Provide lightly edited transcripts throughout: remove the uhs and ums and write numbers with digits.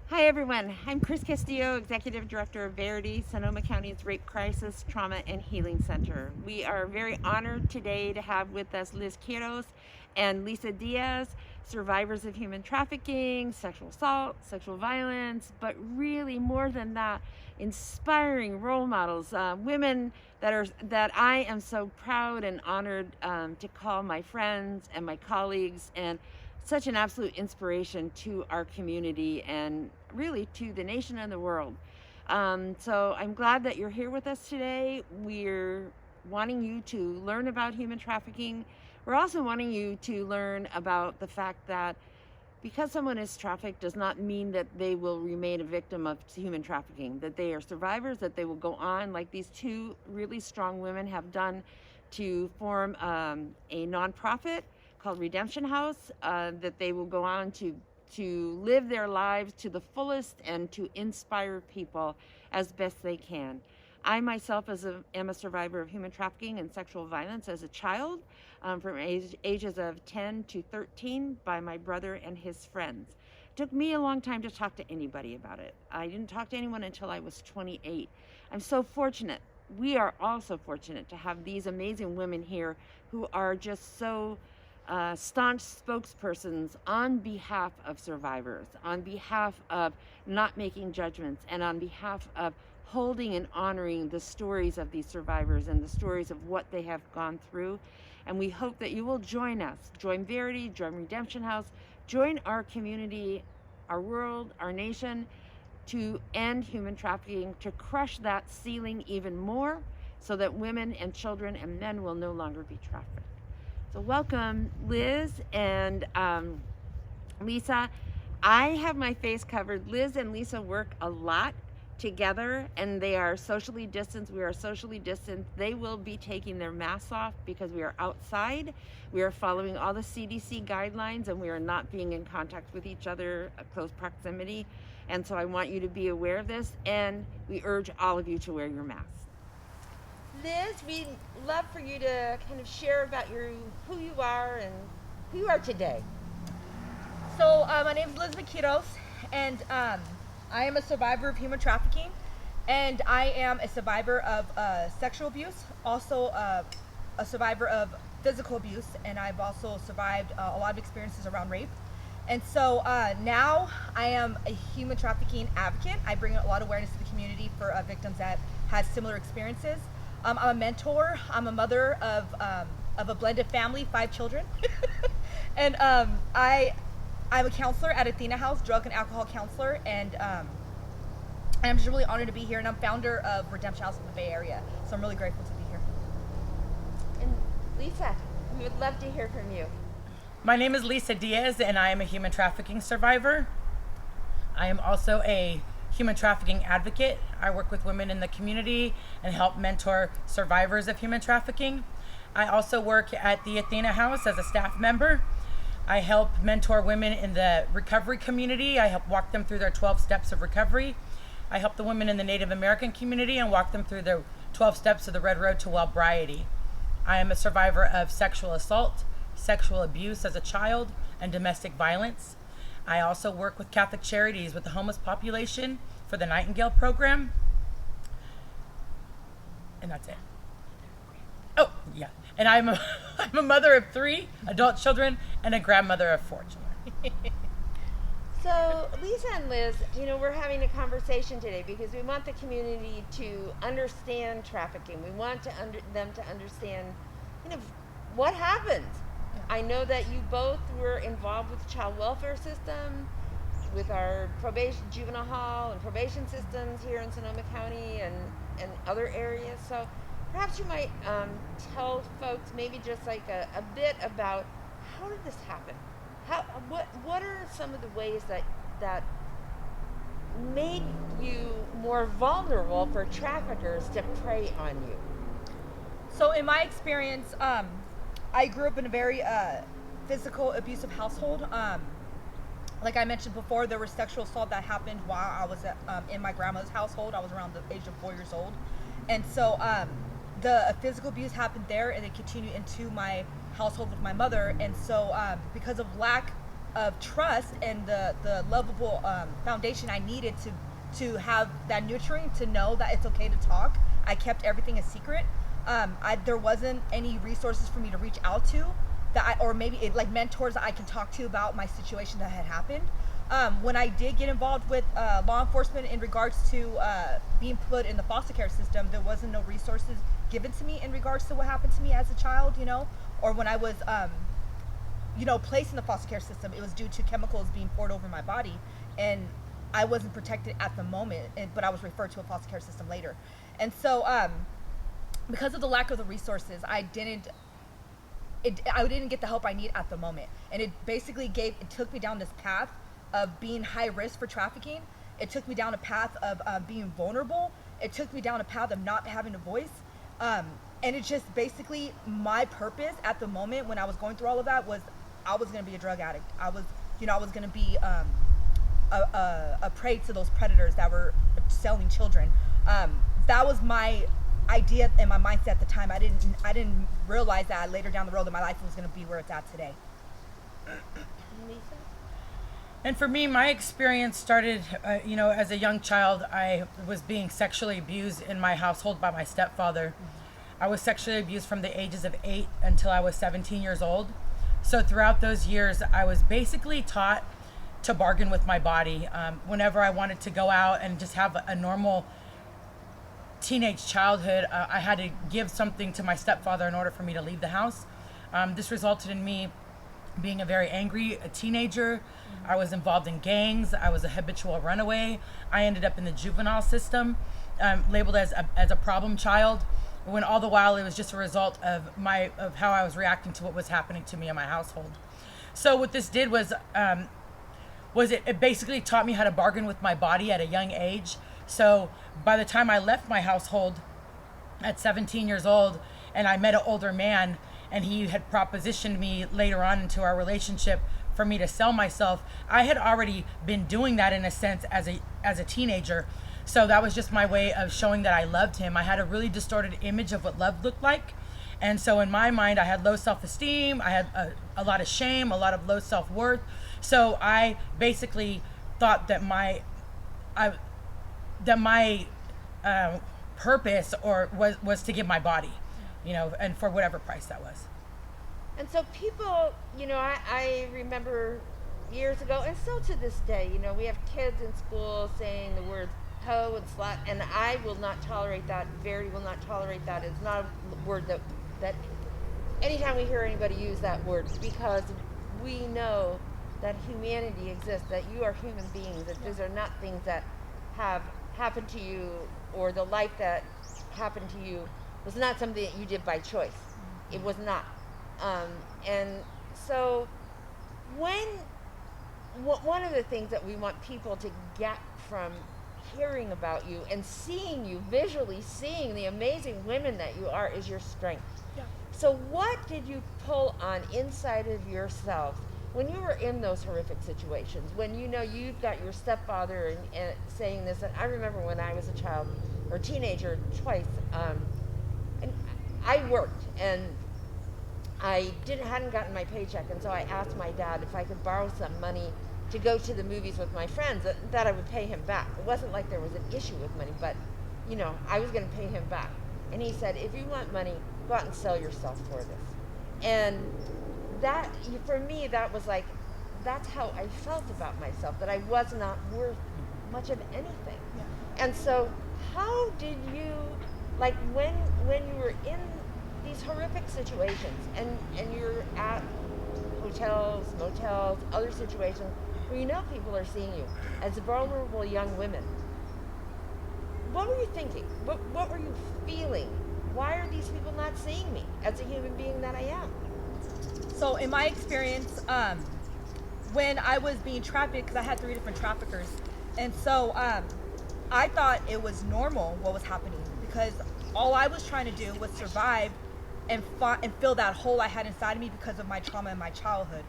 Hi everyone, I'm Chris Castillo, Executive Director of Verity, Sonoma County's Rape Crisis, Trauma, and Healing Center. We are very honored today to have with us Liz Quiroz and Lisa Diaz, survivors of human trafficking, sexual assault, sexual violence, but really more than that, inspiring role models, women that I am so proud and honored to call my friends and my colleagues, and such an absolute inspiration to our community and really to the nation and the world. So I'm glad that you're here with us today. We're wanting you to learn about human trafficking. We're also wanting you to learn about the fact that because someone is trafficked does not mean that they will remain a victim of human trafficking, that they are survivors, that they will go on, like these two really strong women have done, to form a nonprofit called Redemption House, that they will go on to live their lives to the fullest and to inspire people as best they can. I myself am a survivor of human trafficking and sexual violence as a child, from ages of 10 to 13 by my brother and his friends. It took me a long time to talk to anybody about it. I didn't talk to anyone until I was 28. I'm so fortunate. We are also fortunate to have these amazing women here who are just so staunch spokespersons on behalf of survivors, on behalf of not making judgments, and on behalf of holding and honoring the stories of these survivors and the stories of what they have gone through. And we hope that you will join us, join Verity, join Redemption House, join our community, our world, our nation, to end human trafficking, to crush that ceiling even more so that women and children and men will no longer be trafficked. So welcome, Liz and Lisa. I have my face covered. Liz and Lisa work a lot together, and they are socially distanced. We are socially distanced. They will be taking their masks off because we are outside. We are following all the CDC guidelines, and we are not being in contact with each other, close proximity. And so I want you to be aware of this, and we urge all of you to wear your masks. Liz, we'd love for you to kind of share about who you are and who you are today. So my name is Elizabeth Quiroz, and I am a survivor of human trafficking, and I am a survivor of sexual abuse, also a survivor of physical abuse, and I've also survived a lot of experiences around rape. And so now I am a human trafficking advocate. I bring a lot of awareness to the community for victims that had similar experiences. I'm a mentor. I'm a mother of a blended family, 5 children. And I'm a counselor at Athena House, drug and alcohol counselor. And I'm just really honored to be here. And I'm founder of Redemption House in the Bay Area. So I'm really grateful to be here. And Lisa, we would love to hear from you. My name is Lisa Diaz, and I am a human trafficking survivor. I am also a human trafficking advocate. I work with women in the community and help mentor survivors of human trafficking. I also work at the Athena House as a staff member. I help mentor women in the recovery community. I help walk them through their 12 steps of recovery. I help the women in the Native American community and walk them through the 12 steps of the Red Road to Wellbriety. I am a survivor of sexual assault, sexual abuse as a child, and domestic violence. I also work with Catholic Charities with the homeless population for the Nightingale program. And that's it. Oh, yeah. And I'm a mother of 3 adult children and a grandmother of 4 children. So Lisa and Liz, we're having a conversation today because we want the community to understand trafficking. We want them to understand what happens. I know that you both were involved with the child welfare system, with our probation, juvenile hall and probation systems here in Sonoma County and other areas. So perhaps you might tell folks maybe just like a bit about how did this happen? What are some of the ways that made you more vulnerable for traffickers to prey on you? So in my experience, I grew up in a very physical, abusive household. Like I mentioned before, there was sexual assault that happened while I was in my grandmother's household. I was around the age of 4 years old. And so the physical abuse happened there, and it continued into my household with my mother. And so because of lack of trust and the lovable foundation I needed to have that nurturing, to know that it's okay to talk. I kept everything a secret. There wasn't any resources for me to reach out to or maybe like mentors that I can talk to about my situation that had happened. When I did get involved with law enforcement in regards to being put in the foster care system, there wasn't no resources given to me in regards to what happened to me as a child, or when I was, placed in the foster care system. It was due to chemicals being poured over my body, and I wasn't protected at the moment, but I was referred to a foster care system later. And so, because of the lack of the resources, I didn't get the help I need at the moment, and it basically took me down this path of being high risk for trafficking. It took me down a path of being vulnerable. It took me down a path of not having a voice. And it's just basically my purpose at the moment when I was going through all of that was I was going to be a drug addict. I was going to be a prey to those predators that were selling children. That was my idea and my mindset at the time. I didn't realize that later down the road that my life was going to be where it's at today. Lisa? And for me, my experience started, as a young child. I was being sexually abused in my household by my stepfather. I was sexually abused from the ages of 8 until I was 17 years old. So throughout those years, I was basically taught to bargain with my body. Whenever I wanted to go out and just have a normal teenage childhood, I had to give something to my stepfather in order for me to leave the house. This resulted in me being a very angry teenager. I was involved in gangs. I was a habitual runaway. I ended up in the juvenile system, labeled as a problem child, when all the while it was just a result of how I was reacting to what was happening to me in my household. So what this did was it basically taught me how to bargain with my body at a young age. So by the time I left my household at 17 years old, and I met an older man, and he had propositioned me later on into our relationship for me to sell myself, I had already been doing that in a sense as a teenager. So that was just my way of showing that I loved him. I had a really distorted image of what love looked like. And so in my mind, I had low self-esteem. I had a lot of shame, a lot of low self-worth. So I basically thought that my purpose was to give my body, and for whatever price that was. And so people, I remember years ago, and still to this day, we have kids in school saying the words hoe and slut, and I will not tolerate that. Verity will not tolerate that. It's not a word that anytime we hear anybody use that word, because we know that humanity exists, that you are human beings, that these are not things that have happened to you, or the life that happened to you was not something that you did by choice. It was not. And so one of the things that we want people to get from hearing about you and seeing you, visually seeing the amazing women that you are, is your strength. Yeah. So what did you pull on inside of yourself when you were in those horrific situations, when you've got your stepfather and saying this? And I remember when I was a child or teenager twice, and I worked, and I hadn't gotten my paycheck, and so I asked my dad if I could borrow some money to go to the movies with my friends, that I would pay him back. It wasn't like there was an issue with money, but I was going to pay him back. And he said, if you want money, go out and sell yourself for this. And that, for me, that was like, that's how I felt about myself, that I was not worth much of anything. Yeah. And so how did you, like when you were in these horrific situations and you're at hotels, motels, other situations where people are seeing you as vulnerable young women, what were you thinking? What were you feeling? Why are these people not seeing me as a human being that I am? So in my experience, when I was being trafficked, because I had 3 different traffickers, and so I thought it was normal what was happening, because all I was trying to do was survive and fill that hole I had inside of me because of my trauma in my childhood.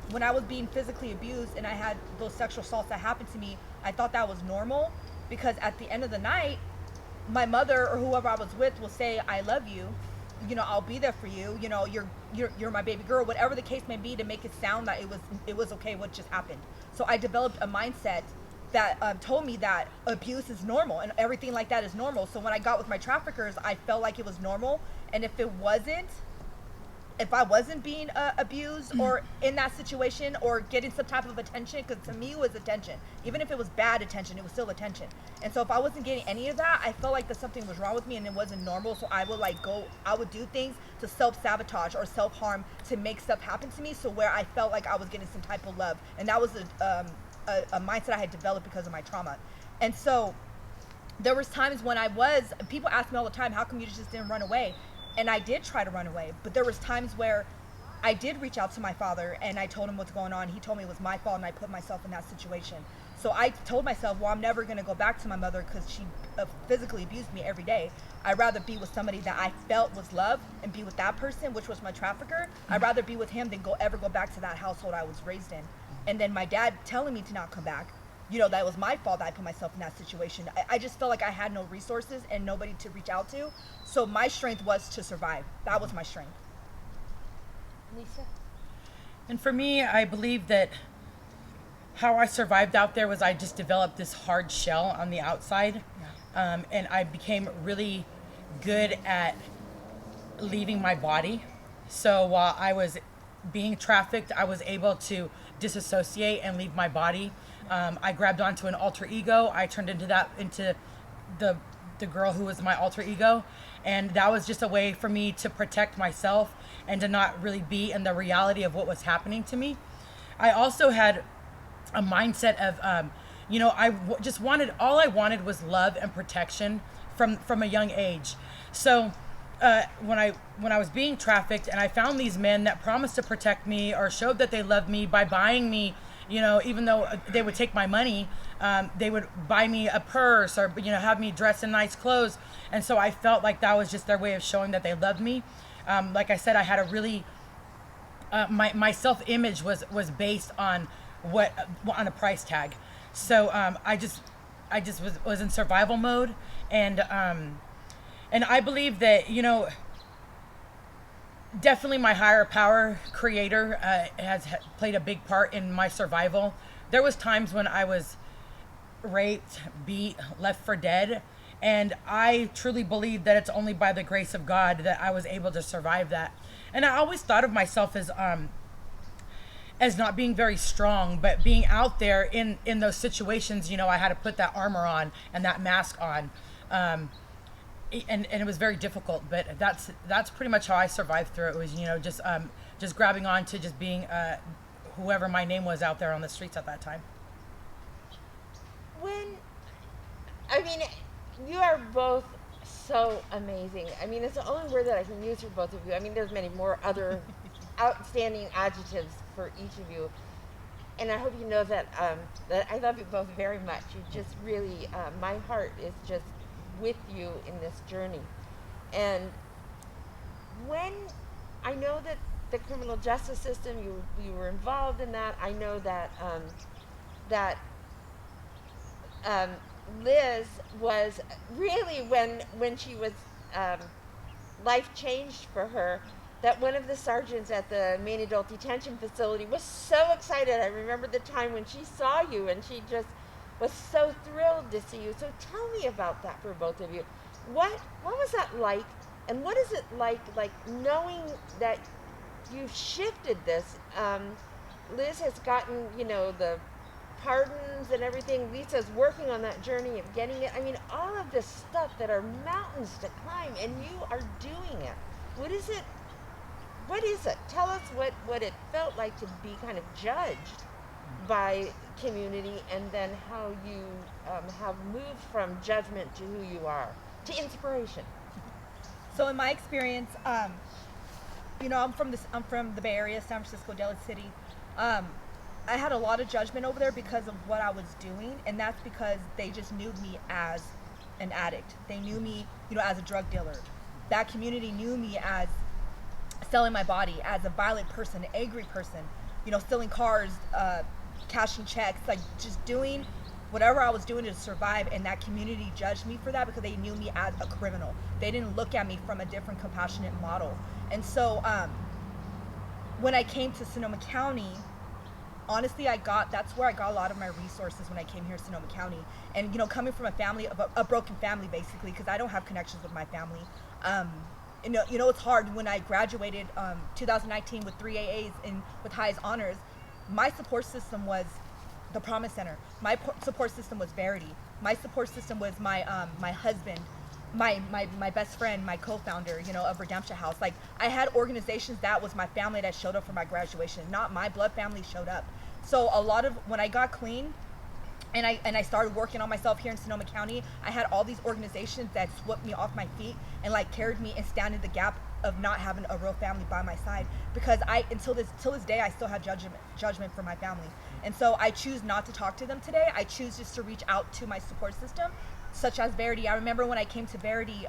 When I was being physically abused and I had those sexual assaults that happened to me, I thought that was normal, because at the end of the night, my mother or whoever I was with will say, I love you, I'll be there for you. You're my baby girl, whatever the case may be, to make it sound that it was okay what just happened. So I developed a mindset that told me that abuse is normal and everything like that is normal. So when I got with my traffickers, I felt like it was normal. And if I wasn't being abused or in that situation or getting some type of attention, because to me it was attention, even if it was bad attention, it was still attention. And so if I wasn't getting any of that, I felt like that something was wrong with me and it wasn't normal. So I would do things to self-sabotage or self-harm to make stuff happen to me, so where I felt like I was getting some type of love. And that was a mindset I had developed because of my trauma. And so there was times when people ask me all the time, how come you just didn't run away? And I did try to run away, but there was times where I did reach out to my father and I told him what's going on. He told me it was my fault and I put myself in that situation. So I told myself, well, I'm never going to go back to my mother because she physically abused me every day. I'd rather be with somebody that I felt was love and be with that person, which was my trafficker. I'd rather be with him than ever go back to that household I was raised in. And then my dad telling me to not come back, that was my fault that I put myself in that situation. I just felt like I had no resources and nobody to reach out to. So my strength was to survive. That was my strength. Lisa? And for me, I believe that how I survived out there was I just developed this hard shell on the outside. And I became really good at leaving my body. So while I was being trafficked, I was able to disassociate and leave my body. I grabbed onto an alter ego. I turned into the girl who was my alter ego. And that was just a way for me to protect myself and to not really be in the reality of what was happening to me. I also had a mindset of, all I wanted was love and protection from a young age. So when I was being trafficked and I found these men that promised to protect me or showed that they loved me by buying me, even though they would take my money, they would buy me a purse or, have me dress in nice clothes. And so I felt like that was just their way of showing that they loved me. Like I said, I had a really, my self-image was based on on a price tag. So I just was in survival mode. And I believe that, definitely my higher power creator has played a big part in my survival. There was times when I was raped, beat, left for dead, and I truly believe that it's only by the grace of God that I was able to survive that. And I always thought of myself as not being very strong, but being out there in those situations, I had to put that armor on and that mask on. And it was very difficult, but that's pretty much how I survived through it. Was just grabbing on to just being whoever my name was out there on the streets at that time. You are both so amazing. It's the only word that I can use for both of you. There's many more other outstanding adjectives for each of you, and I hope you know that that I love you both very much. You just really, my heart is just with you in this journey. And when I know that the criminal justice system, you were involved in that. I know that Liz was really, when she was life changed for her, that one of the sergeants at the main adult detention facility was so excited. I remember the time when she saw you and she just was so thrilled to see you. So tell me about that for both of you. What was that like, and what is it like knowing that you've shifted this? Liz has gotten, the pardons and everything. Lisa's working on that journey of getting it. All of this stuff that are mountains to climb, and you are doing it. What is it? Tell us what it felt like to be kind of judged by community, and then how you have moved from judgment to who you are, to inspiration. So in my experience, I'm from the Bay Area, San Francisco, Delaware City. I had a lot of judgment over there because of what I was doing, and that's because they just knew me as an addict. They knew me, as a drug dealer. That community knew me as selling my body, as a violent person, an angry person, stealing cars, cashing checks, like just doing whatever I was doing to survive, and that community judged me for that because they knew me as a criminal. They didn't look at me from a different compassionate model. And so when I came to Sonoma County, honestly, that's where I got a lot of my resources when I came here to Sonoma County. And, you know, coming from a family, a broken family, basically, because I don't have connections with my family. You know, it's hard. When I graduated 2019 with 3 AAs and with highest honors, my support system was the Promise Center. My support system was Verity. My support system was my my husband, my best friend, my co-founder, you know, of Redemption House. Like, I had organizations that was my family that showed up for my graduation, not my blood family showed up. So a lot of, when I got clean and I started working on myself here in Sonoma County, I had all these organizations that swept me off my feet and like carried me and stand in the gap of not having a real family by my side, because till this day I still have judgment for my family. And so I choose not to talk to them today. I choose just to reach out to my support system, such as Verity. I remember when I came to Verity,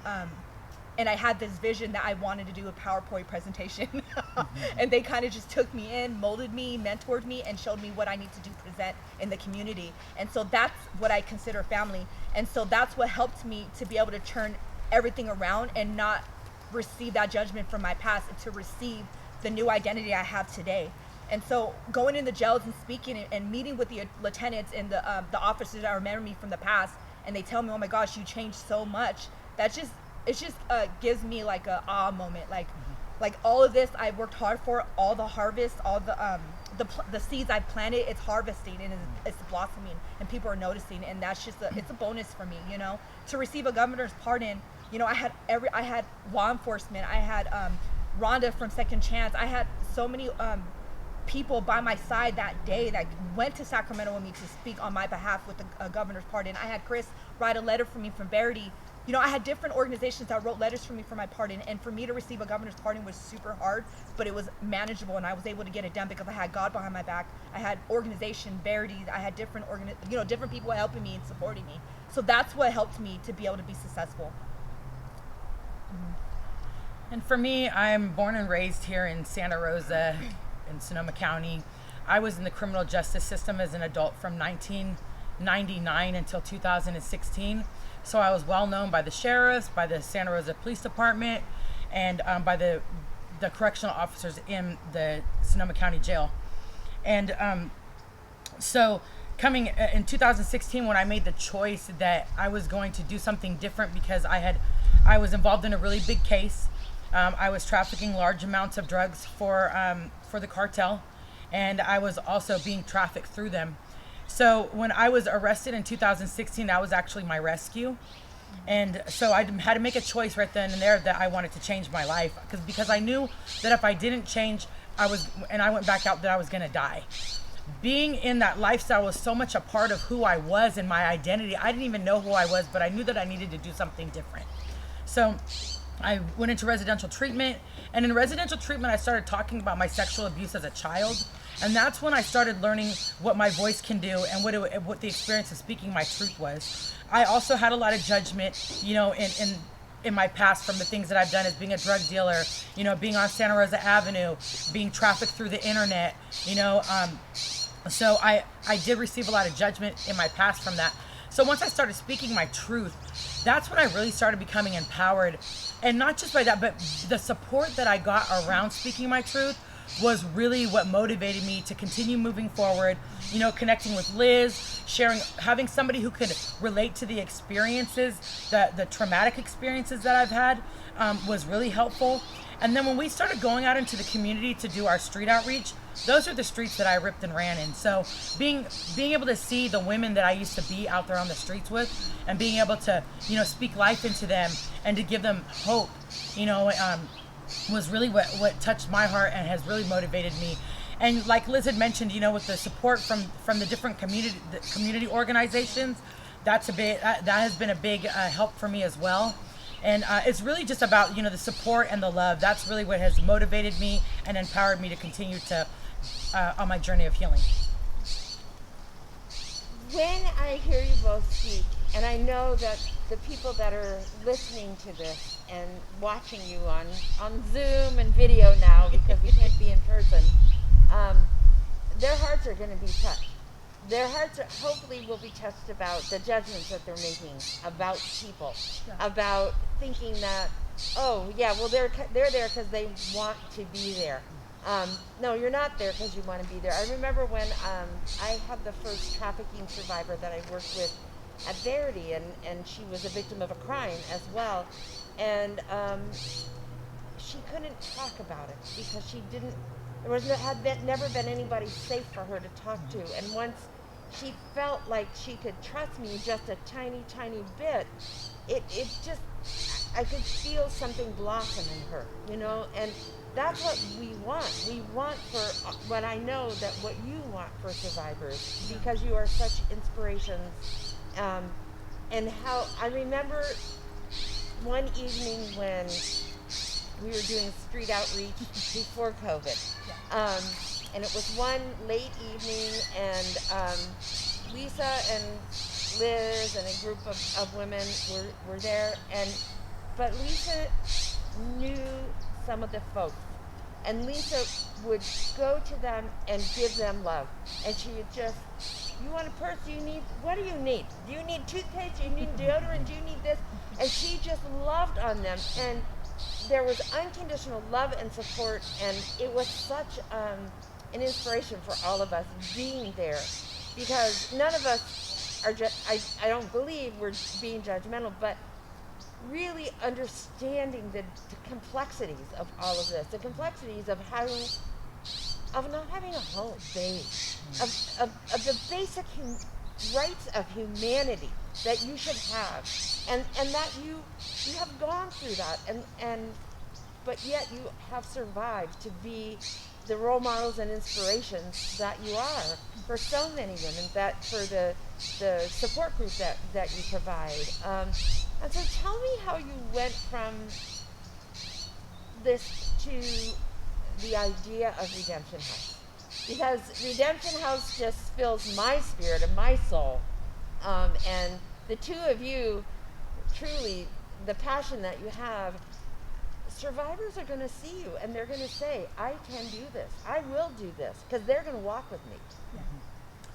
and I had this vision that I wanted to do a PowerPoint presentation. And they kind of just took me in, molded me, mentored me, and showed me what I need to do, present in the community. And so that's what I consider family. And so that's what helped me to be able to turn everything around and not receive that judgment from my past, and to receive the new identity I have today. And so going in the jails and speaking and meeting with the lieutenants and the officers that remember me from the past, and they tell me, oh my gosh, you changed so much. It just gives me like a moment. Like all of this I've worked hard for, all the harvest, all the seeds I've planted, it's harvesting and it's blossoming, and people are noticing, and that's just it's a bonus for me, you know, to receive a governor's pardon. You know, I had law enforcement, I had Rhonda from Second Chance, I had so many people by my side that day that went to Sacramento with me to speak on my behalf with the governor's pardon. I had Chris write a letter for me from Verity. You know, I had different organizations that wrote letters for me for my pardon, and for me to receive a governor's pardon was super hard, but it was manageable, and I was able to get it done because I had God behind my back. I had organization, Verity, I had different people helping me and supporting me. So that's what helped me to be able to be successful. And for me, I'm born and raised here in Santa Rosa, in Sonoma County. I was in the criminal justice system as an adult from 1999 until 2016. So I was well known by the sheriffs, by the Santa Rosa Police Department, and by the correctional officers in the Sonoma County Jail. And so coming in 2016, when I made the choice that I was going to do something different, because I was involved in a really big case. I was trafficking large amounts of drugs for the cartel, and I was also being trafficked through them. So when I was arrested in 2016, that was actually my rescue. And so I had to make a choice right then and there that I wanted to change my life, because I knew that if I didn't change, I went back out, that I was going to die. Being in that lifestyle was so much a part of who I was and my identity. I didn't even know who I was, but I knew that I needed to do something different. So I went into residential treatment, and in residential treatment, I started talking about my sexual abuse as a child. And that's when I started learning what my voice can do and what the experience of speaking my truth was. I also had a lot of judgment, you know, in my past from the things that I've done as being a drug dealer, you know, being on Santa Rosa Avenue, being trafficked through the internet, you know. So I did receive a lot of judgment in my past from that. So once I started speaking my truth, that's when I really started becoming empowered. And not just by that, but the support that I got around speaking my truth was really what motivated me to continue moving forward, you know, connecting with Liz, sharing, having somebody who could relate to the experiences, the traumatic experiences that I've had, was really helpful. And then when we started going out into the community to do our street outreach, those are the streets that I ripped and ran in. So being able to see the women that I used to be out there on the streets with, and being able to, you know, speak life into them and to give them hope, you know, was really what touched my heart and has really motivated me. And like Liz had mentioned, you know, with the support from the different community organizations, that has been a big help for me as well. And it's really just about, you know, the support and the love. That's really what has motivated me and empowered me to continue to on my journey of healing. When I hear you both speak, and I know that the people that are listening to this and watching you on Zoom and video now, because we can't be in person, their hearts are going to be touched. their hearts hopefully will be touched about the judgments that they're making about people, about thinking that, oh yeah, well they're there because they want to be there. No, you're not there because you want to be there. I remember when I had the first trafficking survivor that I worked with at Verity, and she was a victim of a crime as well, and she couldn't talk about it because she didn't. Never been anybody safe for her to talk to, and once she felt like she could trust me just a tiny, tiny bit, it just, I could feel something blossom in her, you know, and that's what we want. We want for what I know that what you want for survivors, because you are such inspirations. And how I remember one evening when we were doing street outreach before COVID. And it was one late evening, and Lisa and Liz and a group of women were there, but Lisa knew some of the folks, and Lisa would go to them and give them love, and she would just, you want a purse? What do you need? Do you need toothpaste? Do you need deodorant? Do you need this? And she just loved on them, and there was unconditional love and support, and it was such an inspiration for all of us being there, because none of us are I don't believe we're being judgmental, but really understanding the complexities of all of this, the complexities of not having a home, of the basic rights of humanity that you should have, and that you have gone through that, but yet you have survived to be the role models and inspirations that you are for so many women, that for the support group that you provide. And so tell me how you went from this to the idea of Redemption House. Because Redemption House just fills my spirit and my soul. And the two of you, truly, the passion that you have, survivors are going to see you and they're going to say, I can do this. I will do this, because they're going to walk with me. Yeah.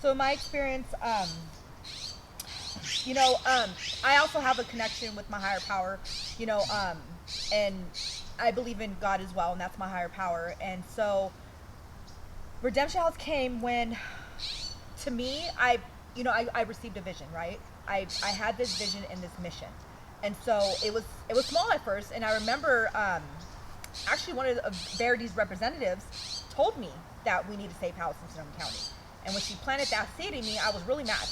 So in my experience, I also have a connection with my higher power, and I believe in God as well, and that's my higher power. And so Redemption House came when, to me, I received a vision, right? I had this vision and this mission. And so it was small at first, and I remember actually one of Verity's representatives told me that we need a safe house in Sonoma County. And when she planted that seed in me, I was really mad.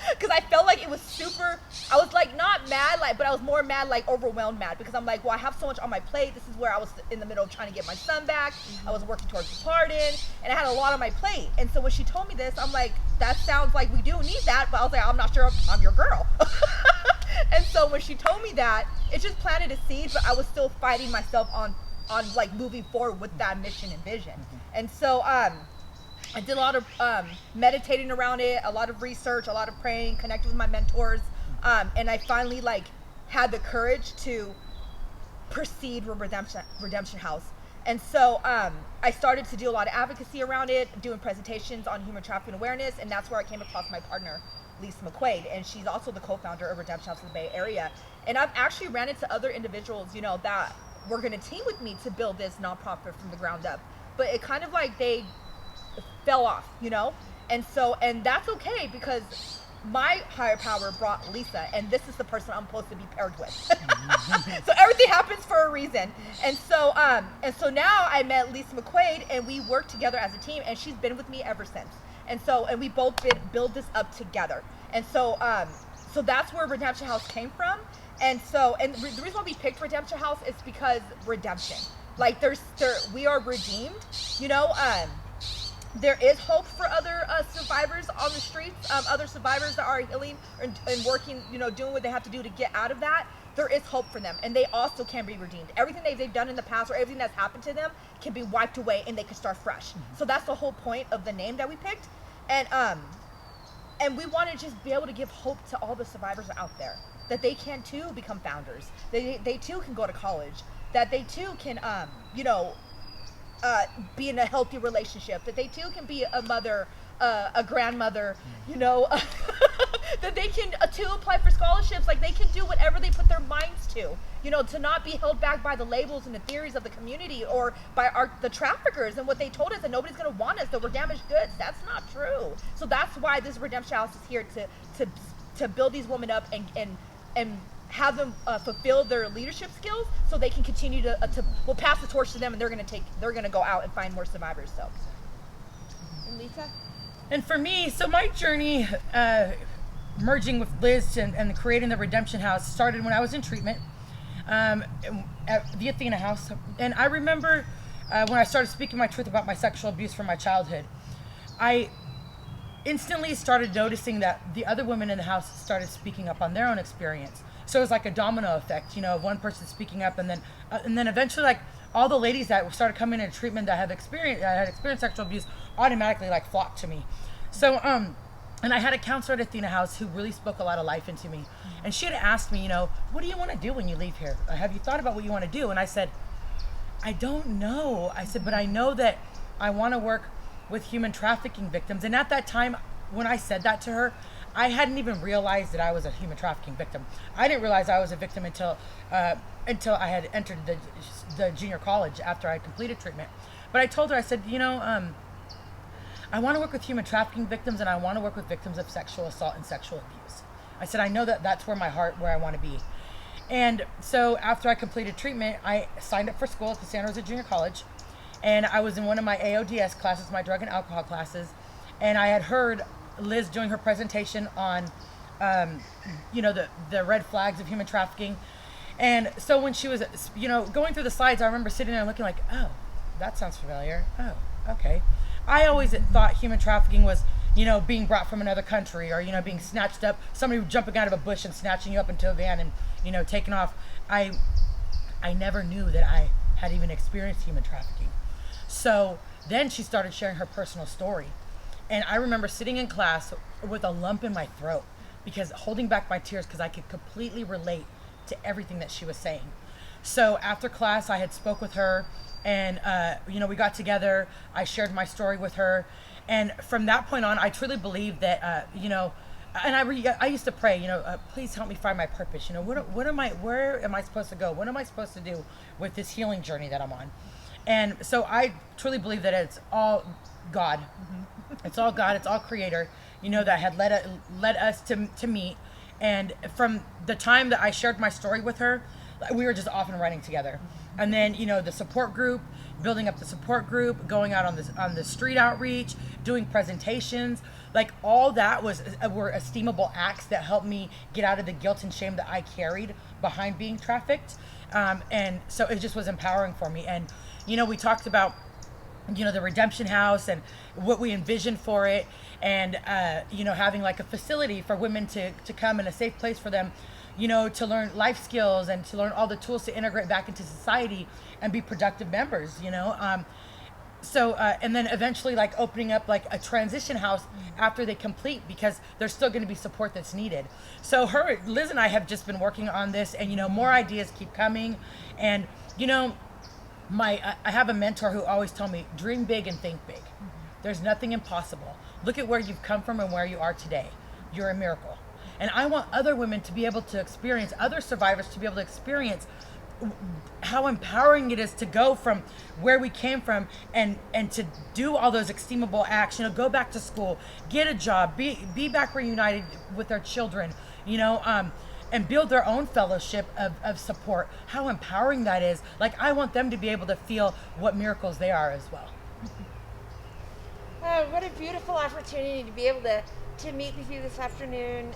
Because I felt like it was super, I was like not mad, but I was more mad, overwhelmed mad, because I'm like, well, I have so much on my plate. This is where I was in the middle of trying to get my son back. I was working towards the pardon, and I had a lot on my plate. And so when she told me this, I'm like, that sounds like we do need that, but I was like, I'm not sure I'm your girl. And so when she told me that, it just planted a seed, but I was still fighting myself on moving forward with that mission and vision. And so I did a lot of meditating around it, a lot of research, a lot of praying, connecting with my mentors, and I finally had the courage to proceed with Redemption House. And so I started to do a lot of advocacy around it, doing presentations on human trafficking awareness, and that's where I came across my partner, Lisa McQuaid, and she's also the co-founder of Redemption House in the Bay Area. And I've actually ran into other individuals, that were going to team with me to build this nonprofit from the ground up. But it kind of they fell off, and that's okay, because my higher power brought Lisa, and this is the person I'm supposed to be paired with. So everything happens for a reason. And so now I met Lisa McQuaid, and we work together as a team, and she's been with me ever since. And we both build this up together. And so that's where Redemption House came from. And the reason why we picked Redemption House is because redemption. We are redeemed, there is hope for other survivors on the streets, other survivors that are healing and working, doing what they have to do to get out of that. There is hope for them, and they also can be redeemed. Everything they've done in the past, or everything that's happened to them, can be wiped away, and they can start fresh. So that's the whole point of the name that we picked, and we want to just be able to give hope to all the survivors out there, that they can too become founders, they too can go to college, that they too can be in a healthy relationship, that they too can be a mother, a grandmother, you know, that they can too apply for scholarships. Like, they can do whatever they put their minds to, you know, to not be held back by the labels and the theories of the community or by the traffickers and what they told us, that nobody's going to want us, that we're damaged goods. That's not true. So that's why this Redemption House is here to build these women up and have them fulfill their leadership skills, so they can continue to we'll pass the torch to them, and they're gonna go out and find more survivors. So, and Lisa. And for me, so my journey merging with Liz and creating the Redemption House started when I was in treatment at the Athena House. And I remember when I started speaking my truth about my sexual abuse from my childhood, I instantly started noticing that the other women in the house started speaking up on their own experience. So it was like a domino effect, you know, of one person speaking up, and then eventually, like, all the ladies that started coming into treatment that had experienced sexual abuse automatically like flocked to me. So and I had a counselor at Athena House who really spoke a lot of life into me, and she had asked me, you know, what do you want to do when you leave here? Have you thought about what you want to do? And I said, I don't know. I said, but I know that I want to work with human trafficking victims. And at that time, when I said that to her, I hadn't even realized that I was a human trafficking victim. I didn't realize I was a victim until I had entered the junior college after I completed treatment. But I told her, I said, you know, I want to work with human trafficking victims, and I want to work with victims of sexual assault and sexual abuse. I said, I know that that's where I want to be. And so after I completed treatment, I signed up for school at the Santa Rosa Junior College, and I was in one of my AODS classes, my drug and alcohol classes, and I had heard Liz doing her presentation on, you know, the red flags of human trafficking. And so when she was, you know, going through the slides, I remember sitting there and looking like, oh, that sounds familiar. Oh, okay. I always thought human trafficking was, you know, being brought from another country, or, you know, being snatched up, somebody jumping out of a bush and snatching you up into a van and, you know, taking off. I never knew that I had even experienced human trafficking. So then she started sharing her personal story. And I remember sitting in class with a lump in my throat, because holding back my tears, because I could completely relate to everything that she was saying. So after class, I had spoke with her, and you know, we got together. I shared my story with her, and from that point on, I truly believe that you know, and I used to pray, you know, please help me find my purpose. You know, where am I supposed to go? What am I supposed to do with this healing journey that I'm on? And so I truly believe that it's all God. It's all God. It's all Creator, you know, that had led us to meet. And from the time that I shared my story with her, we were just off and running together. And then, you know, the support group, building up the support group, going out on the street outreach, doing presentations, like all that were esteemable acts that helped me get out of the guilt and shame that I carried behind being trafficked. And so it just was empowering for me. And, you know, we talked about, you know, the Redemption House and what we envisioned for it, and you know, having like a facility for women to come, in a safe place for them, you know, to learn life skills and to learn all the tools to integrate back into society and be productive members, you know. So and then eventually like opening up like a transition house after they complete, because there's still going to be support that's needed. So Liz and I have just been working on this, and, you know, more ideas keep coming. And, you know, I have a mentor who always told me, dream big and think big. There's nothing impossible. Look at where you've come from and where you are today. You're a miracle. And I want other women to be able to experience, other survivors to be able to experience how empowering it is to go from where we came from and to do all those esteemable acts, you know, go back to school, get a job, be back reunited with their children, you know, and build their own fellowship of support. How empowering that is. Like, I want them to be able to feel what miracles they are as well. Oh, what a beautiful opportunity to be able to meet with you this afternoon,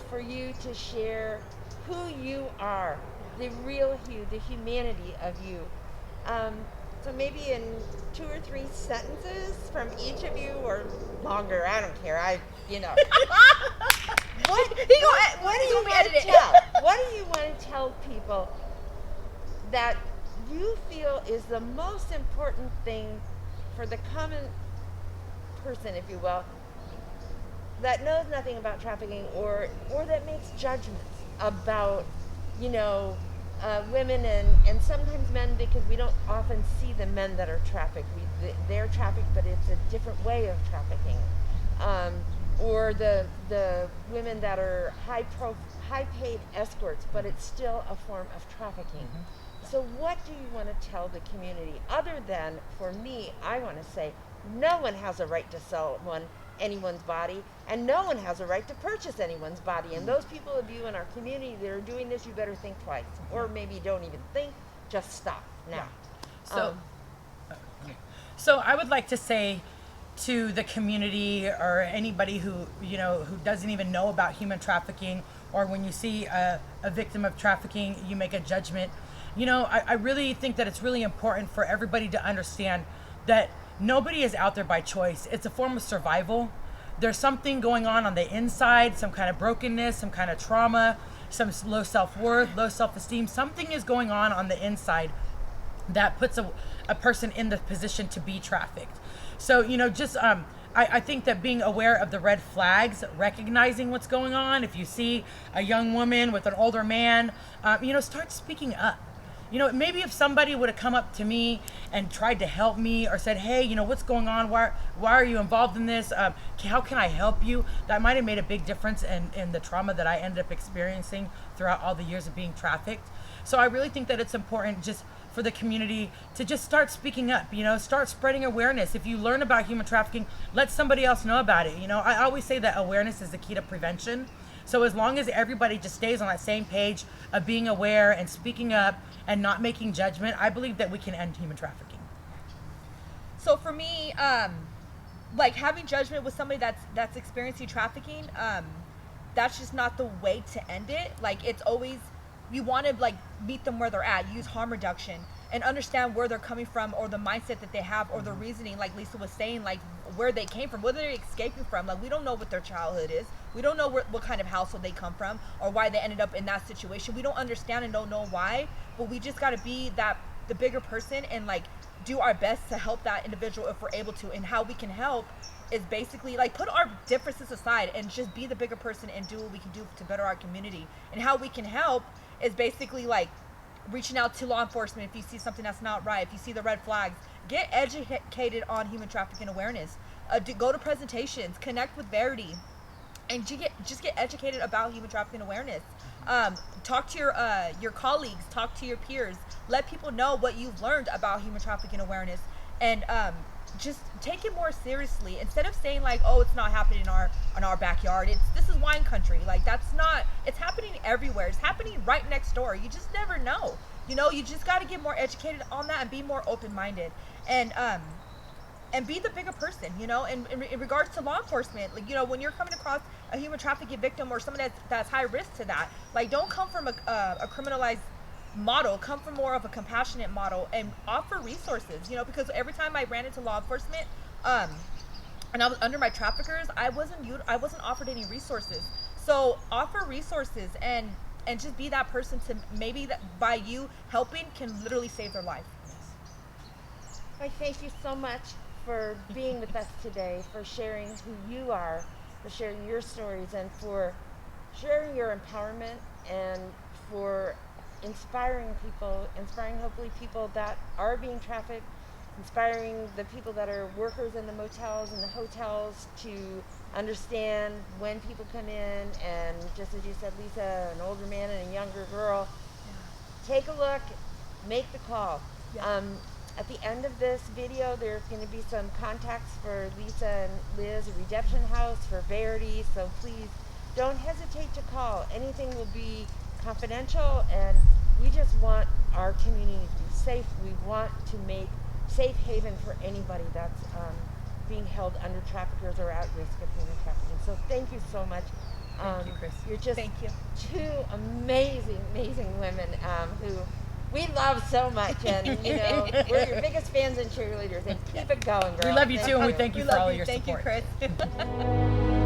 for you to share who you are, the real you, the humanity of you. So maybe in 2 or 3 sentences from each of you, or longer, I don't care. You know. What do you want to tell? What do you want to tell people that you feel is the most important thing for the common person, if you will, that knows nothing about trafficking, or that makes judgments about, you know, women and sometimes men, because we don't often see the men that are trafficked. They're trafficked, but it's a different way of trafficking. Or the women that are high paid escorts, but it's still a form of trafficking. So what do you want to tell the community other than, for me, I want to say no one has a right to sell anyone's body, and no one has a right to purchase anyone's body. And those people of you in our community that are doing this, you better think twice, or maybe don't even think, just stop now. So I would like to say to the community or anybody who doesn't even know about human trafficking, or when you see a victim of trafficking, you make a judgment. I really think that it's really important for everybody to understand that nobody is out there by choice. It's a form of survival. There's something going on the inside, some kind of brokenness, some kind of trauma, some low self-worth, low self-esteem. Something is going on the inside that puts a person in the position to be trafficked. So, I think that being aware of the red flags, recognizing what's going on. If you see a young woman with an older man, start speaking up. Maybe if somebody would have come up to me and tried to help me or said, hey, what's going on? Why are you involved in this? How can I help you? That might have made a big difference in the trauma that I ended up experiencing throughout all the years of being trafficked. So I really think that it's important just for the community to just start speaking up, start spreading awareness. If you learn about human trafficking, let somebody else know about it. I always say that awareness is the key to prevention. So as long as everybody just stays on that same page of being aware and speaking up and not making judgment, I believe that we can end human trafficking. So for me, like having judgment with somebody that's experiencing trafficking, that's just not the way to end it. Like it's always, you want to meet them where they're at, use harm reduction and understand where they're coming from or the mindset that they have or the reasoning, like Lisa was saying, like where they came from, where they're escaping from. Like we don't know what their childhood is. We don't know what kind of household they come from or why they ended up in that situation. We don't understand and don't know why, but we just got to be the bigger person and do our best to help that individual if we're able to. And how we can help is basically put our differences aside and just be the bigger person and do what we can do to better our community. And how we can help is basically reaching out to law enforcement if you see something that's not right, if you see the red flags. Get educated on human trafficking awareness. Go to presentations, connect with Verity, and just get educated about human trafficking awareness. Talk to your colleagues, talk to your peers. Let people know what you've learned about human trafficking awareness, and just take it more seriously. Instead of saying oh, it's not happening in our backyard. This is wine country. That's not. It's happening everywhere. It's happening right next door. You just never know. You just got to get more educated on that and be more open-minded and be the bigger person. And in regards to law enforcement, when you're coming across a human trafficking victim or someone that's high risk to that, don't come from a criminalized model, come from more of a compassionate model and offer resources, because every time I ran into law enforcement and I was under my traffickers, I wasn't offered any resources. So offer resources and just be that person to maybe that by you helping can literally save their life. I thank you so much for being with us today, for sharing who you are, for sharing your stories, and for sharing your empowerment, and for inspiring hopefully people that are being trafficked, inspiring the people that are workers in the motels and the hotels to understand when people come in, and just as you said, Lisa, an older man and a younger girl, take a look, make the call. At the end of this video, there's going to be some contacts for Lisa and Liz, a redemption house for Verity, so please don't hesitate to call. Anything will be confidential, and we just want our community to be safe. We want to make safe haven for anybody that's being held under traffickers or at risk of human trafficking. So thank you so much. Thank you, Chris. You're just Thank you. two amazing women who we love so much, and we're your biggest fans and cheerleaders, and keep it going, girls. We love you too, and we thank you for all your Thank support. you, Chris.